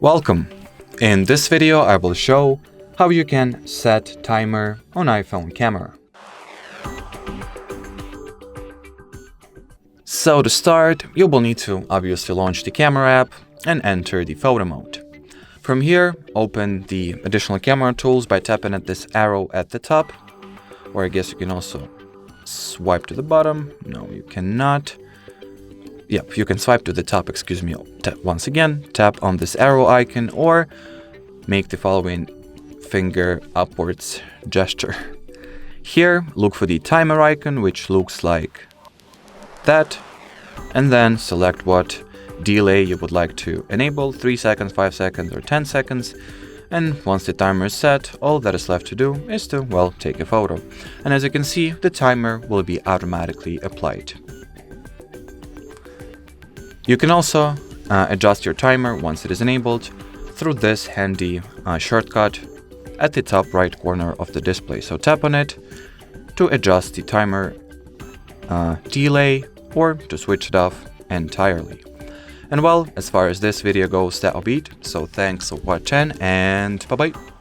Welcome! In this video I will show how you can set timer on iPhone camera. So to start, you will need to obviously launch the camera app and enter the photo mode. From here, open the additional camera tools by tapping at this arrow at the top, or I guess you can also swipe to the bottom. No, you cannot. Yep, you can swipe to the top, excuse me. Once again, tap on this arrow icon or make the following finger upwards gesture. Here, look for the timer icon, which looks like that, and then select what delay you would like to enable, 3 seconds, 5 seconds, or 10 seconds. And once the timer is set, all that is left to do is to, well, take a photo. And as you can see, the timer will be automatically applied. You can also adjust your timer once it is enabled through this handy shortcut at the top right corner of the display. So tap on it to adjust the timer delay or to switch it off entirely. And well, as far as this video goes, that'll be it. So thanks for watching and bye bye.